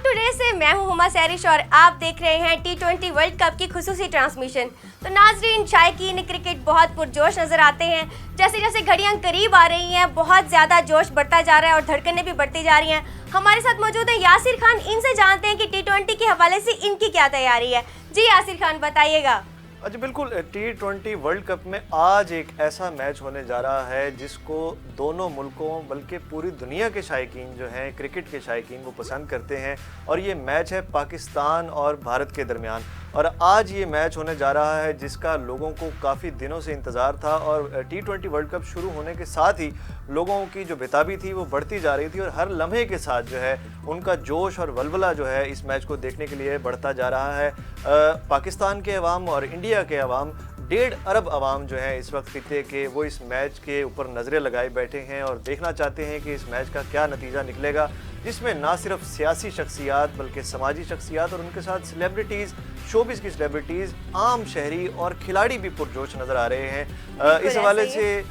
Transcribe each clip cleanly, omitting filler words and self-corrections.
Today से मैं हूं हुमा सैरिश और आप देख रहे हैं T20 वर्ल्ड कप की खुसूसी ट्रांसमिशन। तो नाजरीन, शायकीन क्रिकेट बहुत पुरजोश नजर आते हैं। जैसे जैसे घड़ियां करीब आ रही हैं, बहुत ज़्यादा जोश बढ़ता जा रहा है और धड़कनें भी बढ़ती जा रही हैं। हमारे साथ मौजूद है यासिर खान। इनसे जानते हैं कि T20 के हवाले से इनकी क्या तैयारी है। जी यासिर खान, बताइएगा। अच्छा, बिल्कुल। T20 वर्ल्ड कप में आज एक ऐसा मैच होने जा रहा है जिसको दोनों मुल्कों बल्कि पूरी दुनिया के शायकीन जो हैं, क्रिकेट के शायकीन, वो पसंद करते हैं। और ये मैच है पाकिस्तान और भारत के दरमियान। और आज ये मैच होने जा रहा है जिसका लोगों को काफ़ी दिनों से इंतज़ार था। और T20 वर्ल्ड कप शुरू होने के साथ ही लोगों की जो बेताबी थी वो बढ़ती जा रही थी और हर लम्हे के साथ जो है उनका जोश और वलवला जो है इस मैच को देखने के लिए बढ़ता जा रहा है। पाकिस्तान के अवाम और इंडिया के अवाम, 1.5 अरब अवाम जो है इस वक्त खिते के, वो इस मैच के ऊपर नज़रें लगाए बैठे हैं और देखना चाहते हैं कि इस मैच का क्या नतीजा निकलेगा, जिसमें ना सिर्फ सियासी शख्सियात बल्कि समाजी शख्सियात और उनके साथ सेलिब्रिटीज़, शोबिस की सेलिब्रिटीज़, आम शहरी और खिलाड़ी भी पुरजोश नज़र आ रहे हैं। इस हवाले से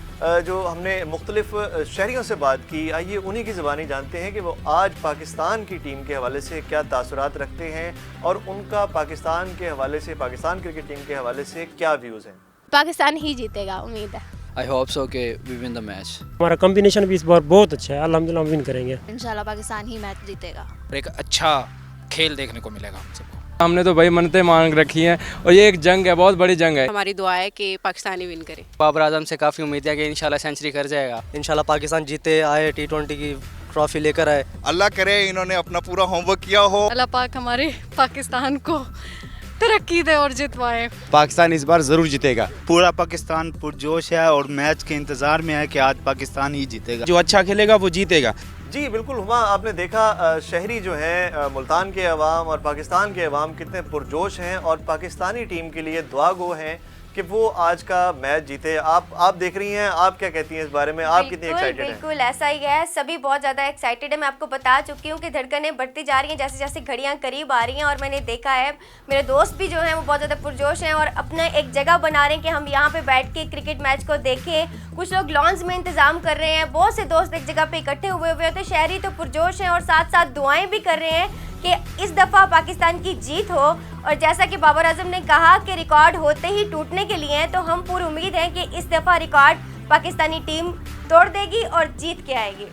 जो हमने मुख्तलिफ शहरियों से बात की, आइए उन्हीं की ज़बानी जानते हैं कि वो आज पाकिस्तान की टीम के हवाले से क्या तासुरात रखते हैं और उनका पाकिस्तान के हवाले से, पाकिस्तान क्रिकेट टीम के हवाले से क्या व्यूज़ हैं। पाकिस्तान ही जीतेगा, उम्मीद है। आई होप सो कि वी विन द मैच। हमारा कॉम्बिनेशन भी इस बार बहुत अच्छा है, अल्हम्दुलिल्लाह हम विन करेंगे। इंशाल्लाह पाकिस्तान ही मैच जीतेगा। एक अच्छा खेल देखने को मिलेगा हम सबको। हमने तो भाई मन्नतें मांग रखी हैं और ये एक जंग है, बहुत बड़ी जंग है। हमारी दुआ है कि पाकिस्तान ही विन करे। बाबर आजम से काफ़ी उम्मीद है कि इंशाल्लाह सेंचुरी कर जाएगा। इंशाल्लाह पाकिस्तान जीते आए, T20 की ट्रॉफी लेकर आए। अल्लाह करे इन्होंने अपना पूरा होमवर्क किया हो। अल्लाह पाक हमारे पाकिस्तान को तरक्की दे और जितवाए। पाकिस्तान इस बार ज़रूर जीतेगा। पूरा पाकिस्तान पुरजोश है और मैच के इंतज़ार में है कि आज पाकिस्तान ही जीतेगा। जो अच्छा खेलेगा वो जीतेगा। जी बिल्कुल हुमा, आपने देखा शहरी जो हैं, मुल्तान के अवाम और पाकिस्तान के अवाम कितने पुरजोश हैं और पाकिस्तानी टीम के लिए दुआ गो हैं कि वो आज का मैच जीते। आप देख रही हैं, आप क्या कहती हैं इस बारे में? आप कितनी एक्साइटेड हैं? बिल्कुल ऐसा ही है, सभी बहुत ज़्यादा एक्साइटेड है। मैं आपको बता चुकी हूँ कि धड़कनें बढ़ती जा रही हैं जैसे जैसे घड़ियाँ करीब आ रही हैं। और मैंने देखा है, मेरे दोस्त भी जो हैं वो बहुत ज़्यादा पुरजोश हैं और अपना एक जगह बना रहे हैं कि हम यहाँ पे बैठ के क्रिकेट मैच को देखें। कुछ लोग लॉन्स में इंतज़ाम कर रहे हैं, बहुत से दोस्त एक जगह पे इकट्ठे हुए होते। शहरी तो पुरजोश हैं और साथ साथ दुआएं भी कर रहे हैं कि इस दफ़ा पाकिस्तान की जीत हो। और जैसा कि बाबर आजम ने कहा कि रिकॉर्ड होते ही टूटने के लिए हैं, तो हम पूरी उम्मीद है कि इस दफ़ा रिकॉर्ड पाकिस्तानी टीम तोड़ देगी और जीत के आएगी।